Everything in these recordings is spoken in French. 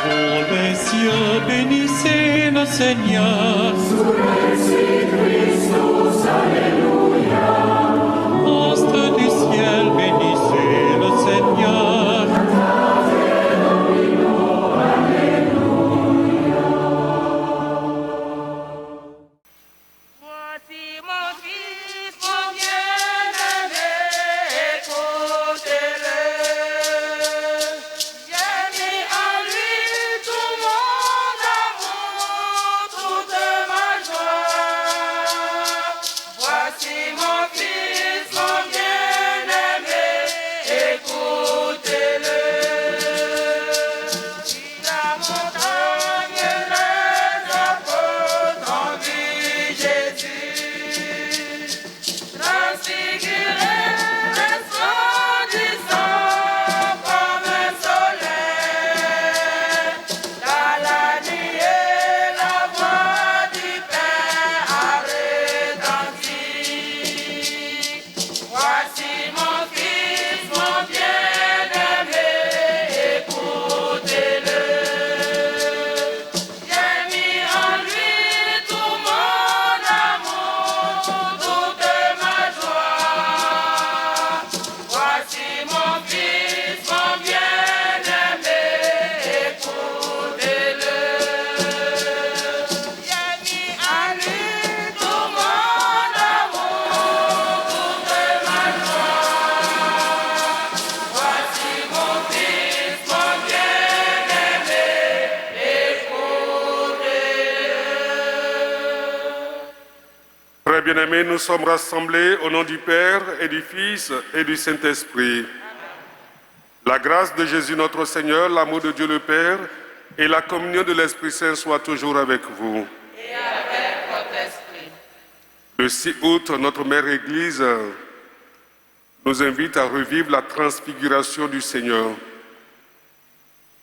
Pour les cieux, bénissez le Seigneur. Astres du ciel, bénissez le Seigneur. Voici mon fils, mon bien-aimé, écoutez-le. J'ai mis en lui tout mon amour, toute ma joie. Voici mon fils, mon bien-aimé, écoutez-le. Si la montagne les apôtres ont vu Jésus, transfiguré, resplendissant comme un soleil, dans la nuit et la voix du Père a retenti. Voici mon fils, mon bien-aimé, écoutez-le. J'ai mis en lui tout mon amour, toute ma joie. Voici mon fils, mon bien-aimé, écoutez-le. J'ai mis en lui tout mon amour, toute ma joie. Voici mon fils, mon bien-aimé, écoutez-le. Très bien-aimés, nous sommes rassemblés au nom du Père et du Fils et du Saint-Esprit. La grâce de Jésus notre Seigneur, l'amour de Dieu le Père et la communion de l'Esprit Saint soient toujours avec vous. Et avec votre esprit. Le 6 août, notre Mère Église nous invite à revivre la transfiguration du Seigneur.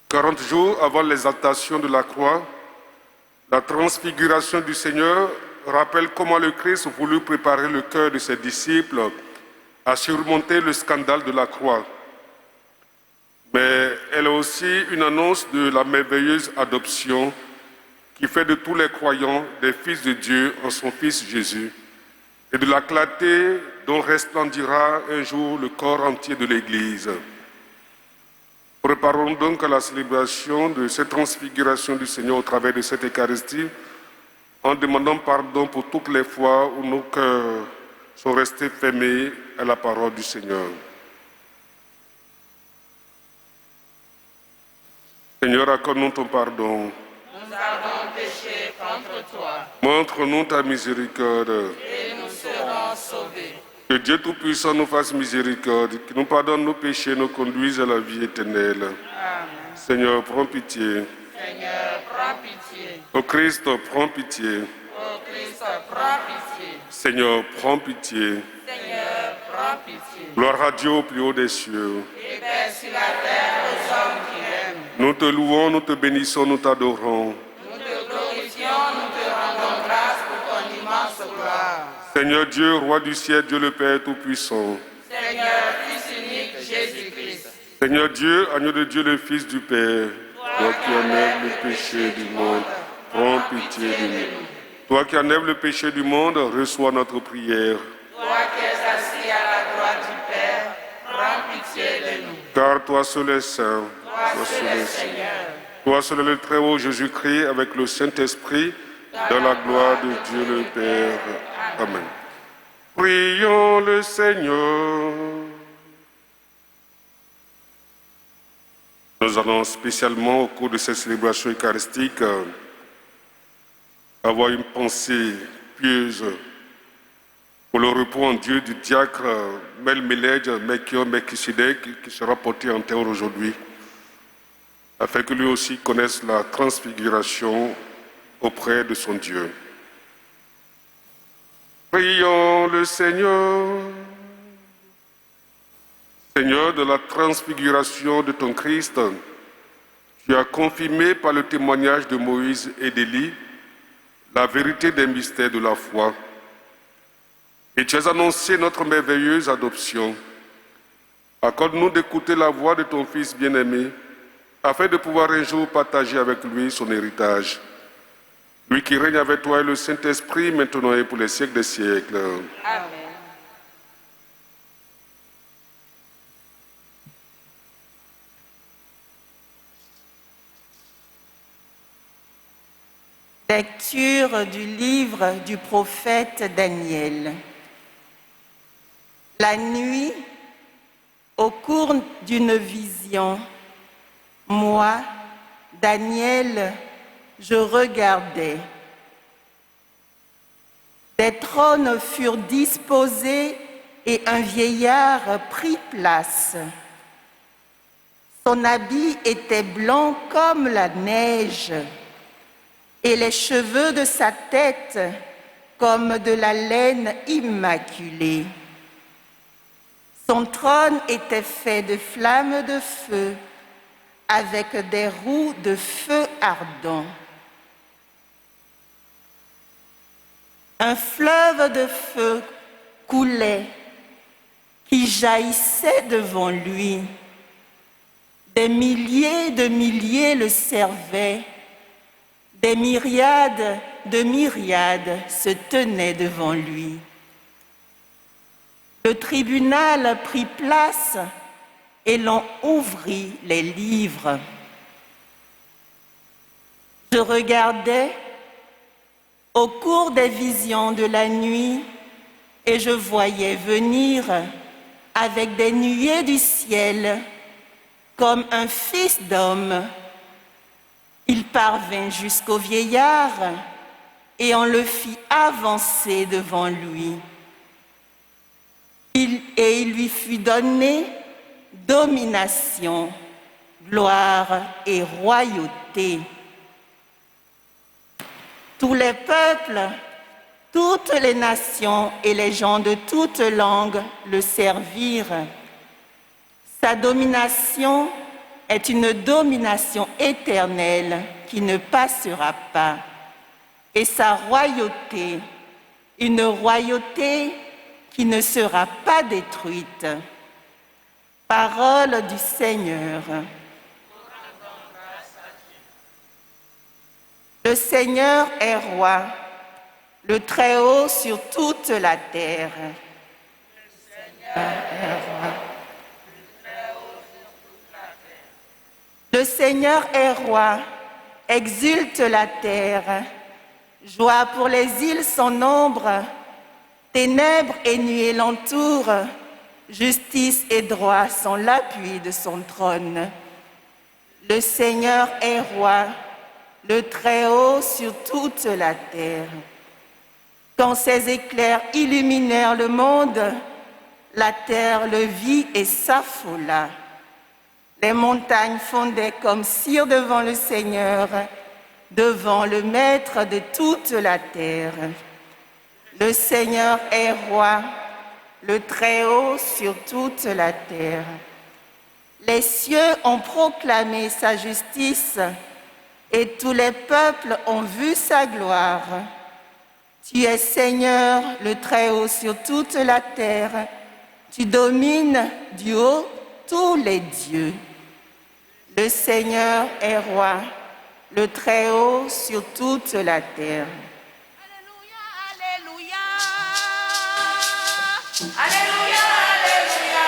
40 jours avant l'exaltation de la croix, la transfiguration du Seigneur rappelle comment le Christ voulut préparer le cœur de ses disciples à surmonter le scandale de la croix. Mais elle est aussi une annonce de la merveilleuse adoption qui fait de tous les croyants des fils de Dieu en son Fils Jésus et de la clarté dont resplendira un jour le corps entier de l'Église. Préparons donc à la célébration de cette transfiguration du Seigneur au travers de cette Eucharistie en demandant pardon pour toutes les fois où nos cœurs sont restés fermés à la parole du Seigneur. Seigneur, accorde-nous ton pardon. Nous avons péché contre toi Montre-nous ta miséricorde. et nous serons sauvés. Que Dieu Tout-Puissant nous fasse miséricorde, qu'il nous pardonne nos péchés et nous conduise à la vie éternelle. Amen. Seigneur, prends pitié. Seigneur, prends pitié. Ô Christ, prends pitié. Ô Christ, prends pitié. Seigneur, prends pitié. Seigneur, prends pitié. Gloire à Dieu au plus haut des cieux. Et paix sur la terre aux hommes qui l'aiment. Nous te louons, nous te bénissons, nous t'adorons. Nous te glorifions, nous te rendons grâce pour ton immense gloire. Seigneur Dieu, roi du ciel, Dieu le Père Tout-Puissant. Seigneur, Fils unique, Jésus-Christ. Seigneur Dieu, agneau de Dieu, le Fils du Père. Toi qui enlèves le péché du monde, prends pitié de nous. Toi qui enlèves le péché du monde, reçois notre prière. Toi qui es assis à la droite du Père, prends pitié de nous. Car toi seul es saint, Toi seul est Seigneur. toi seul est le Très-Haut Jésus-Christ avec le Saint-Esprit, dans la gloire de Dieu le Père. Amen. Prions le Seigneur. Nous allons spécialement au cours de cette célébration eucharistique avoir une pensée pieuse pour le repos en Dieu du diacre Melmeled Melchior Melchisedec qui sera porté en terre aujourd'hui, afin que lui aussi connaisse la transfiguration auprès de son Dieu. Prions le Seigneur. Seigneur, de la transfiguration de ton Christ, tu as confirmé par le témoignage de Moïse et d'Élie la vérité des mystères de la foi. Et tu as annoncé notre merveilleuse adoption. Accorde-nous d'écouter la voix de ton Fils bien-aimé afin de pouvoir un jour partager avec lui son héritage. Lui qui règne avec toi et le Saint-Esprit, maintenant et pour les siècles des siècles. Amen. Lecture du livre du prophète Daniel. La nuit, au cours d'une vision, moi, Daniel, je regardais. Des trônes furent disposés et un vieillard prit place. Son habit était blanc comme la neige et les cheveux de sa tête comme de la laine immaculée. Son trône était fait de flammes de feu avec des roues de feu ardent. Un fleuve de feu coulait qui jaillissait devant lui. Des milliers de milliers le servaient. Des myriades de myriades se tenaient devant lui. Le tribunal prit place et l'on ouvrit les livres. Je regardais au cours des visions de la nuit et je voyais venir avec des nuées du ciel comme un fils d'homme. Il parvint jusqu'au vieillard et on le fit avancer devant lui. Et il lui fut donné domination, gloire et royauté. Tous les peuples, toutes les nations et les gens de toutes langues le servirent. Sa domination est une domination éternelle qui ne passera pas, et sa royauté, une royauté qui ne sera pas détruite. Parole du Seigneur. Le Seigneur est roi, le Très-Haut sur toute la terre. Le Seigneur est roi, exulte la terre. Joie pour les îles son ombre, ténèbres et nuées l'entourent. Justice et droit sont l'appui de son trône. Le Seigneur est roi, le Très-Haut sur toute la terre. Quand ses éclairs illuminèrent le monde, la terre le vit et s'affola. Les montagnes fondaient comme cire devant le Seigneur, devant le Maître de toute la terre. Le Seigneur est roi, le Très-Haut sur toute la terre. Les cieux ont proclamé sa justice et tous les peuples ont vu sa gloire. Tu es Seigneur, le Très-Haut sur toute la terre. Tu domines du haut tous les dieux. Le Seigneur est roi, le Très-Haut sur toute la terre. Alléluia, Alléluia. Alléluia, Alléluia.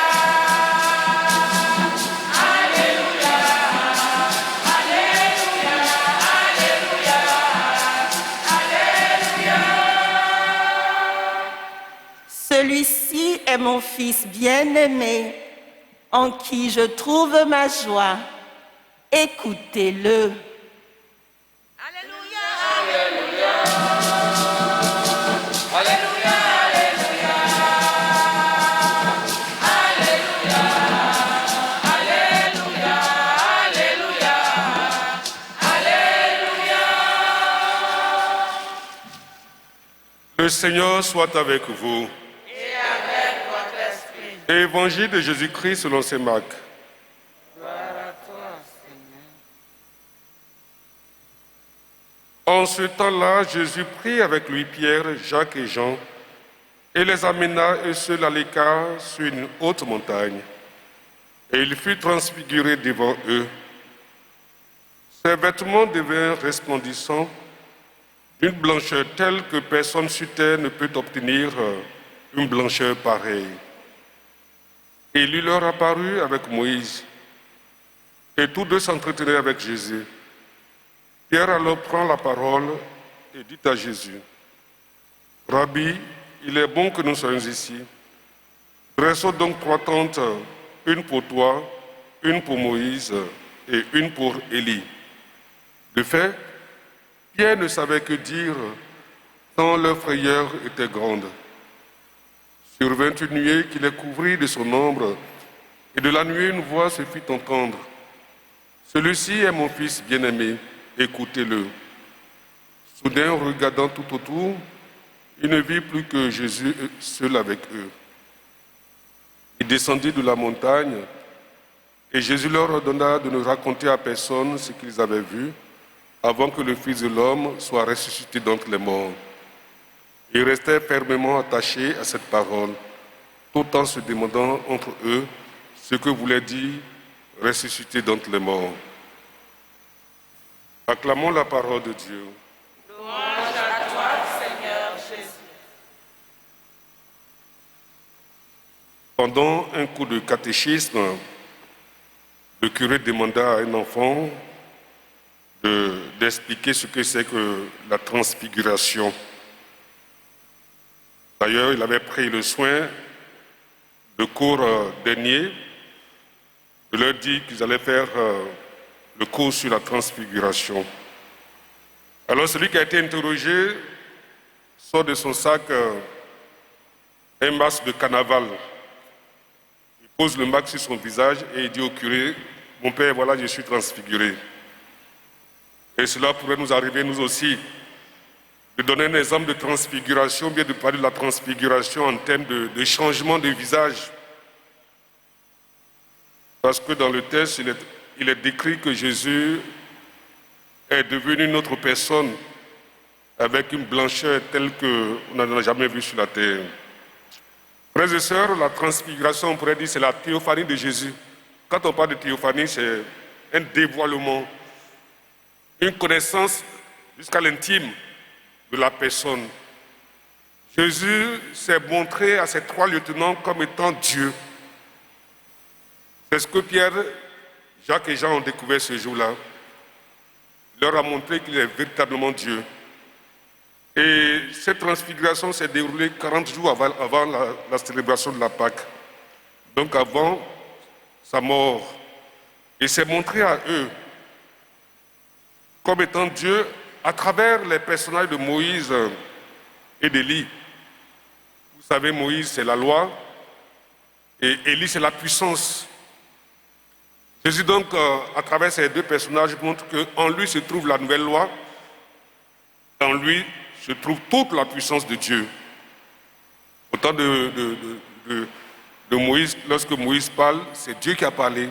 Alléluia. Alléluia, Alléluia. Alléluia. Celui-ci est mon Fils bien-aimé, en qui je trouve ma joie. Écoutez-le. Alléluia, Alléluia. Alléluia, Alléluia. Alléluia. Alléluia, Alléluia. Alléluia. Le Seigneur soit avec vous. Et avec votre esprit. Évangile de Jésus-Christ selon saint Marc. En ce temps-là, Jésus prit avec lui Pierre, Jacques et Jean et les amena eux seuls à l'écart sur une haute montagne. Et il fut transfiguré devant eux. Ses vêtements devinrent resplendissants, d'une blancheur telle que personne sur terre ne peut obtenir une blancheur pareille. Et il leur apparut avec Moïse, et tous deux s'entretenaient avec Jésus. Pierre alors prend la parole et dit à Jésus, « Rabbi, il est bon que nous soyons ici. Dressons donc 3 tentes, une pour toi, une pour Moïse et une pour Élie. » De fait, Pierre ne savait que dire, tant leur frayeur était grande. Survint une nuée qui les couvrit de son ombre, et de la nuée une voix se fit entendre. Celui-ci est mon fils bien-aimé, écoutez-le. Soudain, regardant tout autour, il ne vit plus que Jésus seul avec eux. Il descendit de la montagne, et Jésus leur ordonna de ne raconter à personne ce qu'ils avaient vu, avant que le Fils de l'homme soit ressuscité d'entre les morts. Ils restaient fermement attachés à cette parole, tout en se demandant entre eux ce que voulait dire ressuscité d'entre les morts. Acclamons la parole de Dieu. Louange à toi, Seigneur Jésus. Pendant un cours de catéchisme, le curé demanda à un enfant d'expliquer ce que c'est que la transfiguration. D'ailleurs, il avait pris le soin, le cours dernier, de leur dire qu'ils allaient faire le cours sur la transfiguration. Alors celui qui a été interrogé sort de son sac un masque de carnaval. Il pose le masque sur son visage et il dit au curé, « Mon père, voilà, je suis transfiguré. » Et cela pourrait nous arriver, nous aussi, de donner un exemple de transfiguration, bien de parler de la transfiguration en termes de changement de visage. Parce que dans le texte, il est décrit que Jésus est devenu une autre personne avec une blancheur telle qu'on n'en a jamais vue sur la terre. Frères et sœurs, la transfiguration, on pourrait dire, c'est la théophanie de Jésus. Quand on parle de théophanie, c'est un dévoilement, une connaissance jusqu'à l'intime de la personne. Jésus s'est montré à ses 3 lieutenants comme étant Dieu. C'est ce que Pierre, Jacques et Jean ont découvert ce jour-là. Il leur a montré qu'il est véritablement Dieu. Et cette transfiguration s'est déroulée 40 jours avant la célébration de la Pâque, donc avant sa mort. Il s'est montré à eux comme étant Dieu à travers les personnages de Moïse et d'Élie. Vous savez, Moïse, c'est la loi, et Élie, c'est la puissance. Jésus, donc, à travers ces 2 personnages, montre qu'en lui se trouve la nouvelle loi, en lui se trouve toute la puissance de Dieu. Au temps de Moïse, lorsque Moïse parle, c'est Dieu qui a parlé.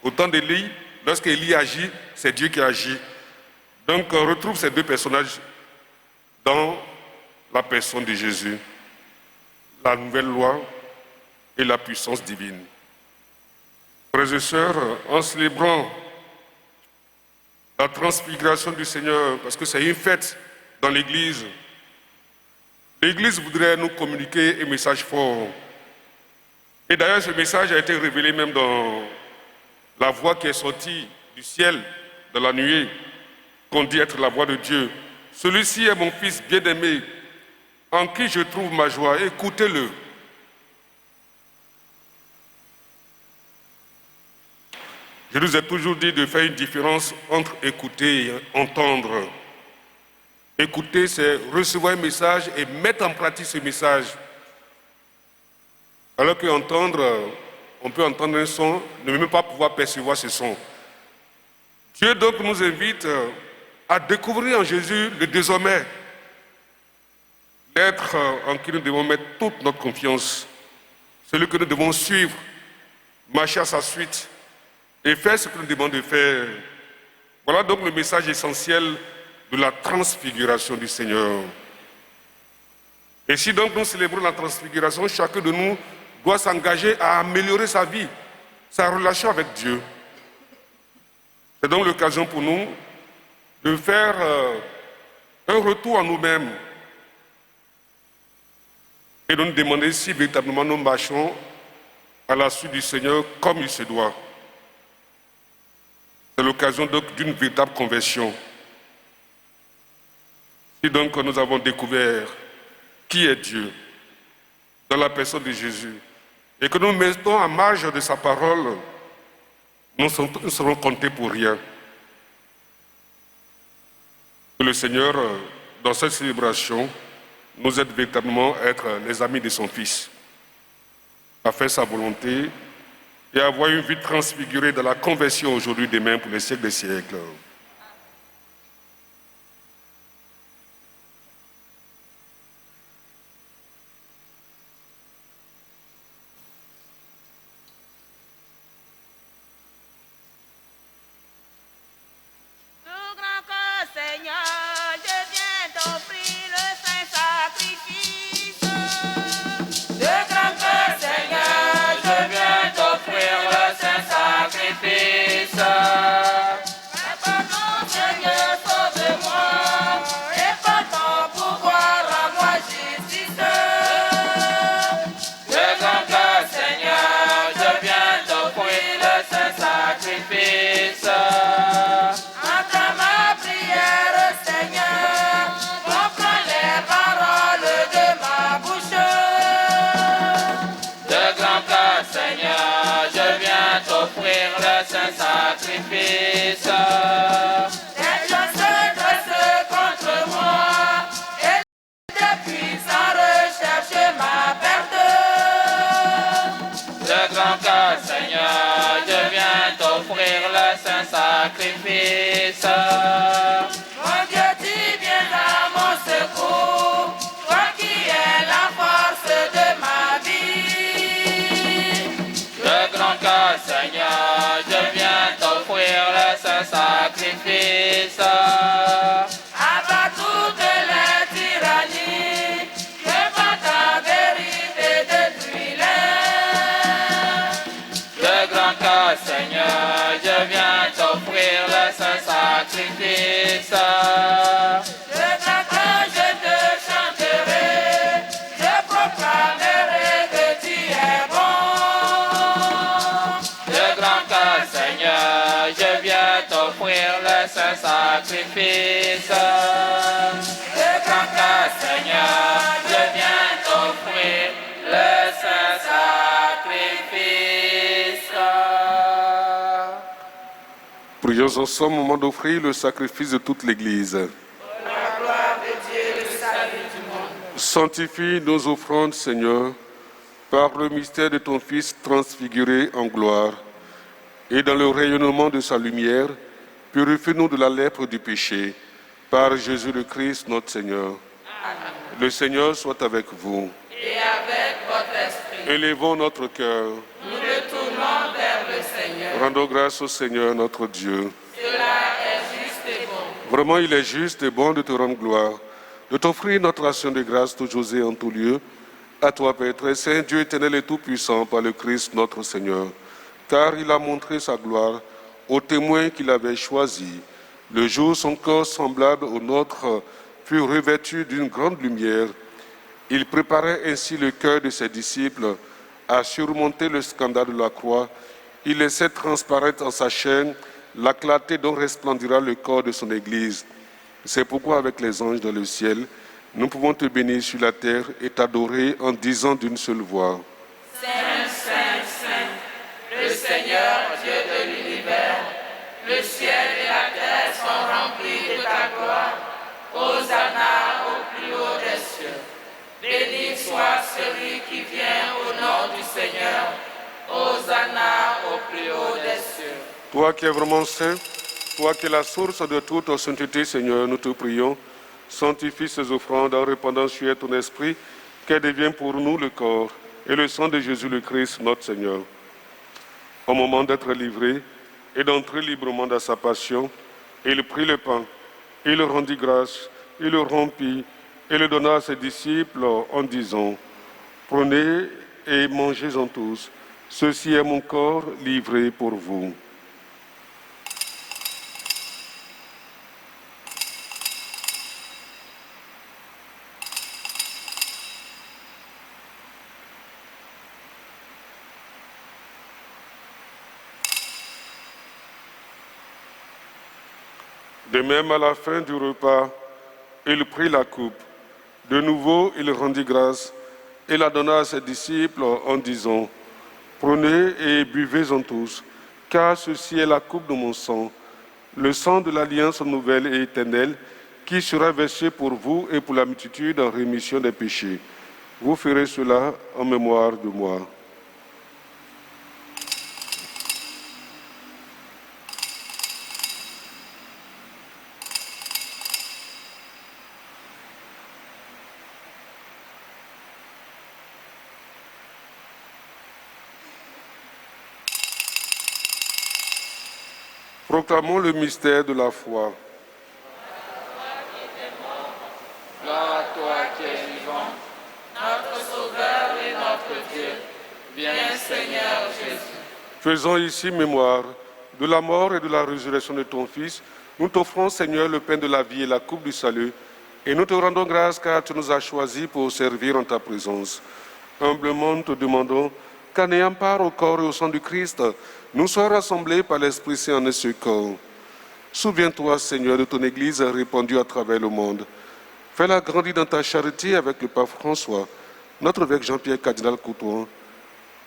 Au temps d'Élie, lorsque Élie agit, c'est Dieu qui agit. Donc on retrouve ces 2 personnages dans la personne de Jésus, la nouvelle loi et la puissance divine. Frères et sœurs, en célébrant la transfiguration du Seigneur, parce que c'est une fête dans l'Église, l'Église voudrait nous communiquer un message fort. Et d'ailleurs, ce message a été révélé même dans la voix qui est sortie du ciel, dans la nuée, qu'on dit être la voix de Dieu. Celui-ci est mon fils bien-aimé, en qui je trouve ma joie. Écoutez-le. Je nous ai toujours dit de faire une différence entre écouter et entendre. Écouter, c'est recevoir un message et mettre en pratique ce message. Alors qu'entendre, on peut entendre un son, ne même pas pouvoir percevoir ce son. Dieu donc nous invite à découvrir en Jésus le désormais, l'être en qui nous devons mettre toute notre confiance, celui que nous devons suivre, marcher à sa suite et faire ce que nous demandons de faire. Voilà donc le message essentiel de la transfiguration du Seigneur. Et si donc nous célébrons la transfiguration, chacun de nous doit s'engager à améliorer sa vie, sa relation avec Dieu. C'est donc l'occasion pour nous de faire un retour à nous-mêmes et de nous demander si véritablement nous marchons à la suite du Seigneur comme il se doit. C'est l'occasion donc d'une véritable conversion. Si donc nous avons découvert qui est Dieu dans la personne de Jésus et que nous mettons en marge de sa parole, nous serons comptés pour rien. Que le Seigneur, dans cette célébration, nous aide véritablement à être les amis de son Fils, à faire sa volonté et à avoir une vie transfigurée dans la conversion aujourd'hui, demain, pour les siècles des siècles. Sacrifice. Mon Dieu, tu viens à mon secours, toi qui es la force de ma vie. Le grand cœur, Seigneur, je viens t'offrir le saint sacrifice. Abat toutes les tyrannies, que par ta vérité détruis-les. Le grand cœur, Seigneur, je viens t'offrir le saint sacrifice. Je t'attends, je te chanterai, je proclamerai que tu es bon. Le grand cœur, Seigneur, je viens t'offrir le saint sacrifice. Le grand cœur, Seigneur, je viens t'offrir le saint sacrifice. Prions ensemble au moment d'offrir le sacrifice de toute l'Église. Pour la gloire de Dieu, le salut du monde. Sanctifie nos offrandes, Seigneur, par le mystère de ton Fils transfiguré en gloire, et dans le rayonnement de sa lumière, purifie-nous de la lèpre du péché, par Jésus le Christ, notre Seigneur. Amen. Le Seigneur soit avec vous. Et avec votre esprit, Élevons notre cœur. nous le tournons vers le Seigneur. Rendons grâce au Seigneur notre Dieu. Cela est juste et bon. Vraiment, il est juste et bon de te rendre gloire, de t'offrir notre action de grâce toujours et en tout lieu. À toi, Père très saint, Dieu éternel et tout-puissant, par le Christ notre Seigneur. Car il a montré sa gloire aux témoins qu'il avait choisis. Le jour, son corps semblable au nôtre fut revêtu d'une grande lumière. Il préparait ainsi le cœur de ses disciples à surmonter le scandale de la croix. Il laissait transparaître en sa chaîne la clarté dont resplendira le corps de son Église. C'est pourquoi avec les anges dans le ciel, nous pouvons te bénir sur la terre et t'adorer en disant d'une seule voix. Saint, Saint, Saint, le Seigneur, Dieu de l'univers, le ciel et la terre sont remplis de ta gloire. Hosanna au plus haut des cieux. Béni soit celui qui vient au nom du Seigneur. Hosanna au plus haut des cieux. Toi qui es vraiment saint, toi qui es la source de toute sainteté, Seigneur, nous te prions, sanctifie ces offrandes en répandant sur ton esprit, qu'elle devienne pour nous le corps et le sang de Jésus le Christ, notre Seigneur. Au moment d'être livré et d'entrer librement dans sa passion, il prit le pain, il rendit grâce, il le rompit et le donna à ses disciples en disant, « Prenez et mangez-en tous, ceci est mon corps livré pour vous. » De même, à la fin du repas, il prit la coupe. De nouveau, il rendit grâce et la donna à ses disciples en disant, « Prenez et buvez-en tous, car ceci est la coupe de mon sang, le sang de l'alliance nouvelle et éternelle, qui sera versé pour vous et pour la multitude en rémission des péchés. Vous ferez cela en mémoire de moi. » Proclamons le mystère de la foi. Gloire à toi qui es vivant, notre Sauveur et notre Dieu. Viens Seigneur Jésus. Faisons ici mémoire de la mort et de la résurrection de ton Fils. Nous t'offrons, Seigneur, le pain de la vie et la coupe du salut. Et nous te rendons grâce car tu nous as choisis pour servir en ta présence. Humblement, nous te demandons qu'en ayant part au corps et au sang du Christ, nous soyons rassemblés par l'Esprit Saint en un seul corps. Souviens-toi, Seigneur, de ton Église répandue à travers le monde. Fais-la grandir dans ta charité avec le pape François, notre évêque Jean-Pierre Cardinal Coutuan,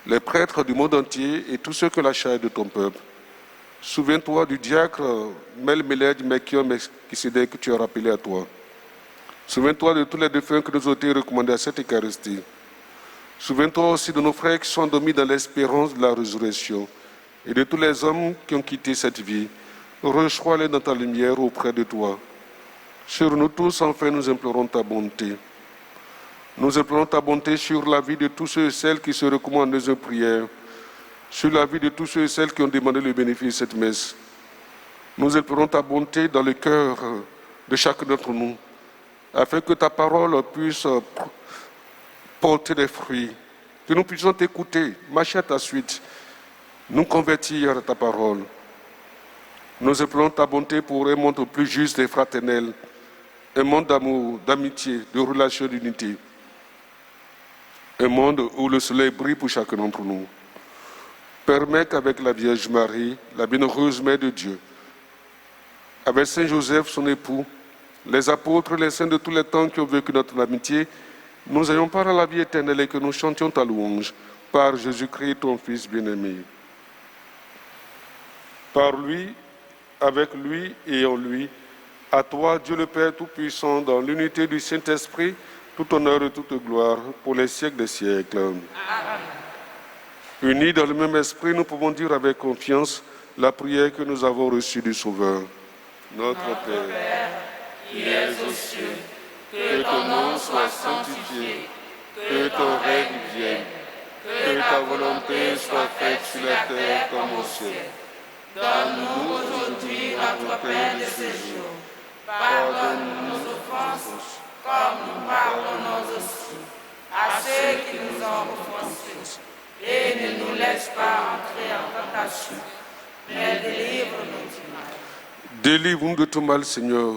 les prêtres du monde entier et tous ceux que la chair de ton peuple. Souviens-toi du diacre Melmeled Melchior Melchisedec que tu as rappelé à toi. Souviens-toi de tous les défunts que nous ont été recommandés à cette Eucharistie. Souviens-toi aussi de nos frères qui sont endormis dans l'espérance de la résurrection et de tous les hommes qui ont quitté cette vie. Reçois-les dans ta lumière auprès de toi. Sur nous tous, enfin, nous implorons ta bonté. Nous implorons ta bonté sur la vie de tous ceux et celles qui se recommandent dans une prière, sur la vie de tous ceux et celles qui ont demandé le bénéfice de cette messe. Nous implorons ta bonté dans le cœur de chacun d'entre nous, afin que ta parole puisse porter des fruits, que nous puissions t'écouter, marcher à ta suite, nous convertir à ta parole. Nous implorons ta bonté pour un monde plus juste et fraternel, un monde d'amour, d'amitié, de relation, d'unité, un monde où le soleil brille pour chacun d'entre nous. Permets qu'avec la Vierge Marie, la bienheureuse Mère de Dieu, avec Saint Joseph, son époux, les apôtres, les saints de tous les temps qui ont vécu notre amitié, nous ayons part à la vie éternelle et que nous chantions ta louange par Jésus-Christ, ton Fils bien-aimé. Par lui, avec lui et en lui, à toi, Dieu le Père Tout-Puissant, dans l'unité du Saint-Esprit, tout honneur et toute gloire pour les siècles des siècles. Amen. Unis dans le même esprit, nous pouvons dire avec confiance la prière que nous avons reçue du Sauveur. Notre Père, qui es aux cieux, que ton nom soit sanctifié, que ton règne vienne, que ta volonté soit faite sur la terre comme au ciel. Donne-nous aujourd'hui notre pain de ce jour. Pardonne-nous nos offenses, comme nous pardonnons aussi à ceux qui nous ont offensés. Et ne nous laisse pas entrer en tentation, mais délivre-nous du mal. Délivre-nous de tout mal, Seigneur.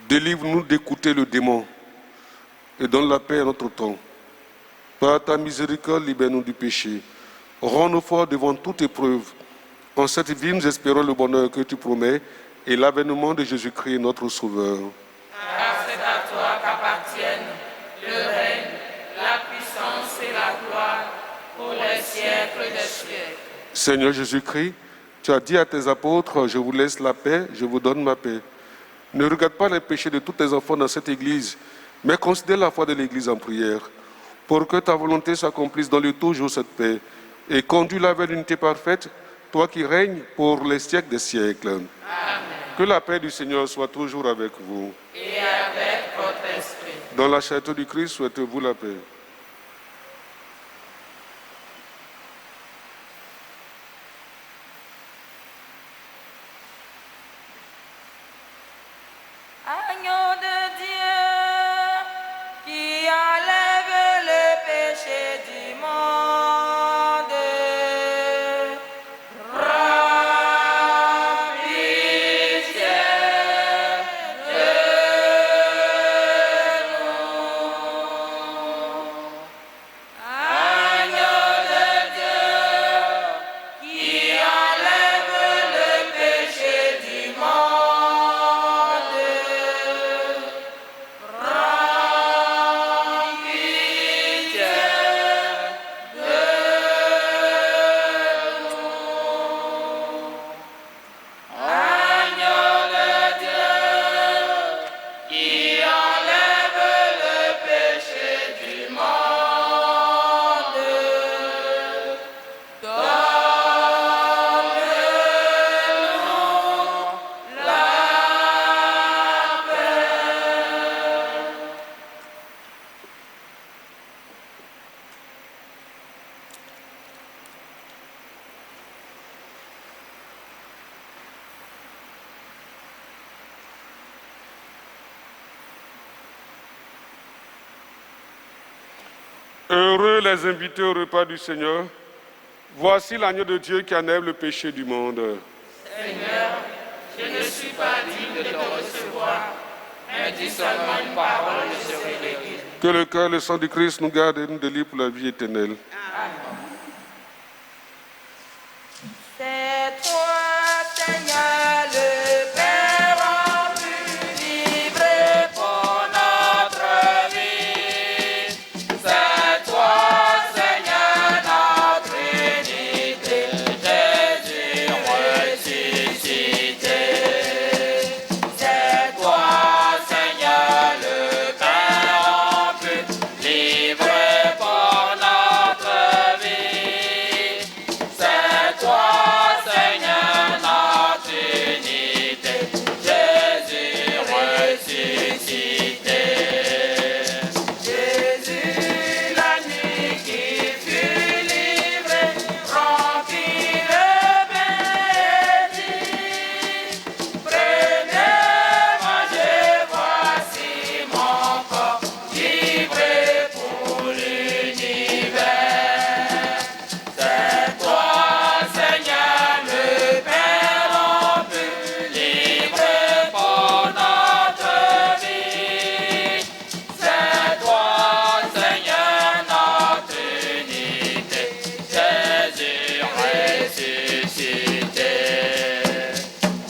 Délivre-nous d'écouter le démon et donne la paix à notre temps. Par ta miséricorde, libère-nous du péché. Rends-nous forts devant toute épreuve. En cette vie, nous espérons le bonheur que tu promets et l'avènement de Jésus-Christ, notre Sauveur. Car c'est à toi qu'appartiennent le règne, la puissance et la gloire pour les siècles des siècles. Seigneur Jésus-Christ, tu as dit à tes apôtres, je vous laisse la paix, je vous donne ma paix. Ne regarde pas les péchés de tous tes enfants dans cette église, mais considère la foi de l'église en prière, pour que ta volonté s'accomplisse dans le toujours cette paix, et conduis-la vers l'unité parfaite, toi qui règnes pour les siècles des siècles. Amen. Que la paix du Seigneur soit toujours avec vous. Et avec votre esprit. Dans la charité du Christ, souhaitez-vous la paix. Agneau de Dieu, qui enlève le péché du monde, prends pitié de nous. Agneau de Dieu, qui enlève le péché du monde, Heureux les invités au repas du Seigneur. Voici l'agneau de Dieu qui enlève le péché du monde. Seigneur, je ne suis pas digne de te recevoir, mais dis seulement une parole et je serai guéri. Que le cœur et le sang du Christ nous gardent et nous délivrent pour la vie éternelle. C'est toi, Seigneur, le Père rendu livré pour notre vie. C'est toi, Seigneur, notre unité, Jésus ressuscité. C'est toi, Seigneur, le Père en plus, livré pour notre vie. C'est toi, Seigneur, notre unité, Jésus ressuscité. Jésus, la nuit qui fut livré, remplit le béni. Prenez, mangez, voici mon corps, livré pour l'univers. C'est toi, Seigneur, le Père en plus, livré pour notre vie. C'est toi, Seigneur, notre unité, Jésus ressuscité.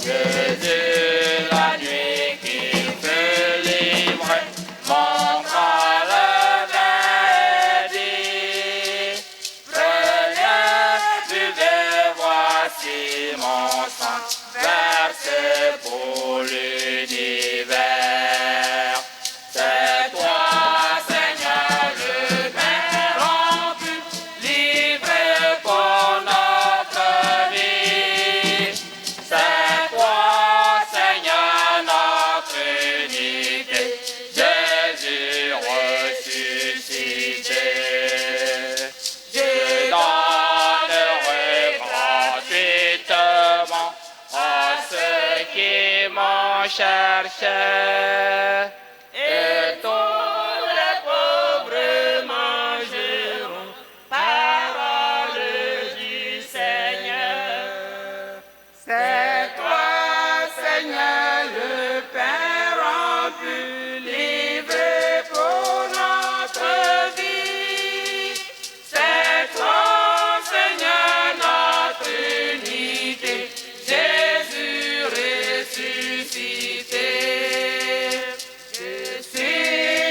Jésus, la nuit qui fut livré, montra le verdict. Prenez, buvez, voici mon sang, versé pour l'univers. C'est toi, Seigneur, le Père en plus, livré pour notre vie. C'est toi, Seigneur, notre unité, Jésus ressuscité. Je donnerai gratuitement à ceux qui m'en cherchaient. Et tous les pauvres mangeront, parole du Seigneur. C'est toi, Seigneur, le Père en plus, livré pour notre vie. C'est toi, Seigneur, notre unité, Jésus ressuscité. Je suis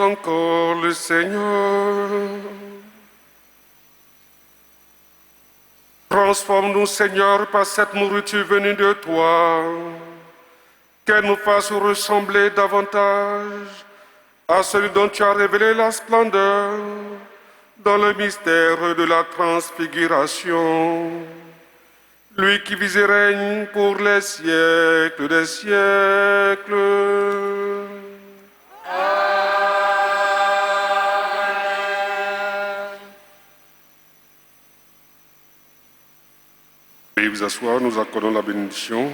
encore le Seigneur. Transforme-nous, Seigneur, par cette nourriture venue de toi, qu'elle nous fasse ressembler davantage à celui dont tu as révélé la splendeur dans le mystère de la transfiguration. Lui qui vit et règne pour les siècles des siècles. Veuillez vous asseoir, nous accordons la bénédiction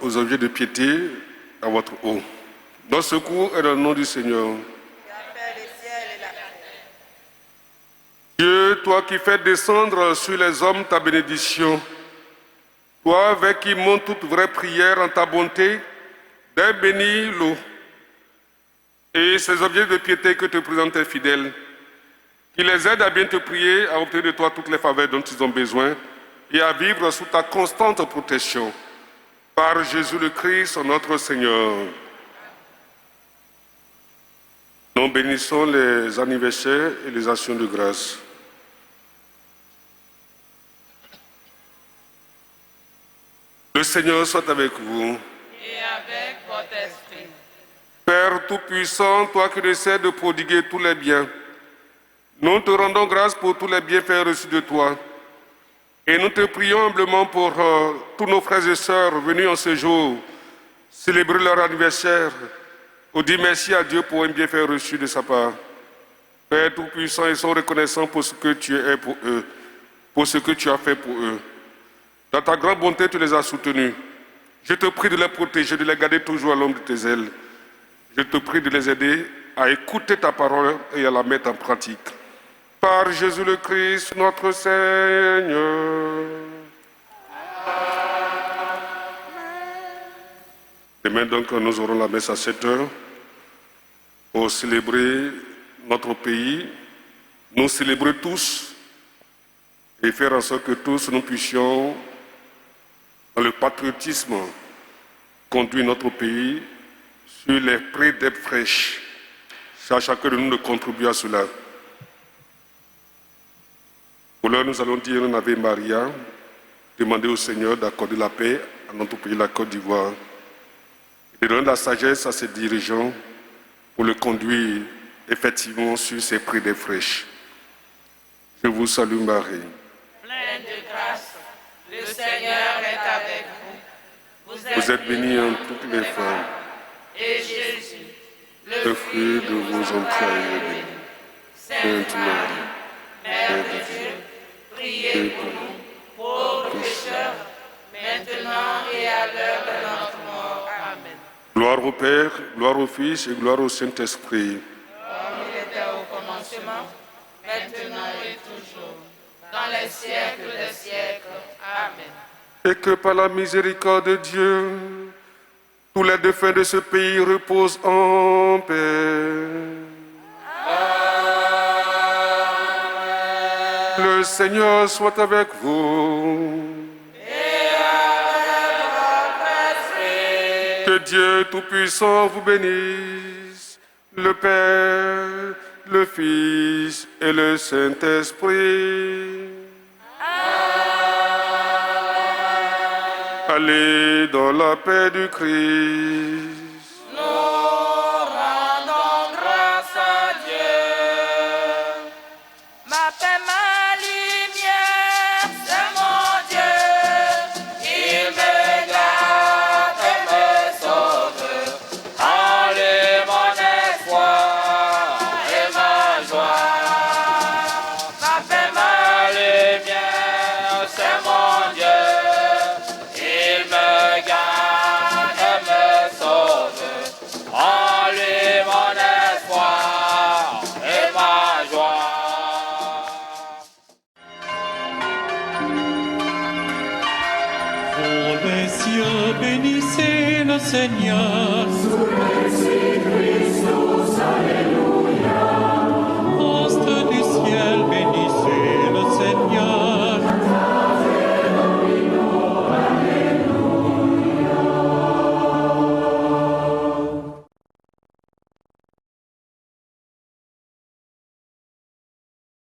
aux objets de piété à votre haut. Notre secours est dans le nom du Seigneur. Dieu, toi qui fais descendre sur les hommes ta bénédiction, toi avec qui monte toute vraie prière en ta bonté, d'aie béni l'eau et ces objets de piété que te présentent tes fidèles, qui les aident à bien te prier, à obtenir de toi toutes les faveurs dont ils ont besoin et à vivre sous ta constante protection. Par Jésus le Christ, notre Seigneur. Nous bénissons les anniversaires et les actions de grâce. Le Seigneur soit avec vous. Et avec votre esprit. Père Tout-Puissant, toi qui ne cesses de prodiguer tous les biens, nous te rendons grâce pour tous les bienfaits reçus de toi. Et nous te prions humblement pour tous nos frères et sœurs venus en ce jour célébrer leur anniversaire, ou dire merci à Dieu pour un bienfait reçu de sa part. Père Tout-Puissant, ils sont reconnaissants pour ce que tu es pour eux, pour ce que tu as fait pour eux. Dans ta grande bonté, tu les as soutenus. Je te prie de les protéger, de les garder toujours à l'ombre de tes ailes. Je te prie de les aider à écouter ta parole et à la mettre en pratique. Par Jésus le Christ, notre Seigneur. Demain donc, nous aurons la messe à 7h pour célébrer notre pays, nous célébrer tous et faire en sorte que tous nous puissions, dans le patriotisme, conduire notre pays sur les prés d'herbes fraîches. C'est à chacun de nous de contribuer à cela. Pour l'heure, nous allons dire un Ave Maria, demander au Seigneur d'accorder la paix à notre pays, la Côte d'Ivoire, et de donner la sagesse à ses dirigeants pour le conduire effectivement sur ces prés d'herbes fraîches. Je vous salue Marie. Pleine de grâce, le Seigneur est avec vous. Vous êtes bénie entre toutes les femmes, et Jésus, le fruit de vos entrailles est béni. Sainte Marie, Mère de Dieu, priez pour nous, pauvres pécheurs, maintenant et à l'heure de notre mort. Amen. gloire au Père, gloire au Fils et gloire au Saint-Esprit. Comme il était au commencement, maintenant et toujours, dans les siècles des siècles. Amen. Et que par la miséricorde de Dieu, tous les défunts de ce pays reposent en paix. Le Seigneur soit avec vous. Et avec votre esprit. Que Dieu Tout-Puissant vous bénisse, le Père, le Fils et le Saint-Esprit. Allez dans la paix du Christ. Nous rendons grâce à Dieu. Ma paix, ma lumière, c'est mon Dieu. Il me garde et me sauve. En lui mon espoir et ma joie. Ma paix, ma lumière, c'est mon Dieu. Il me garde et me sauve. En lui mon espoir et ma joie. Ô les cieux, bénissez le Seigneur.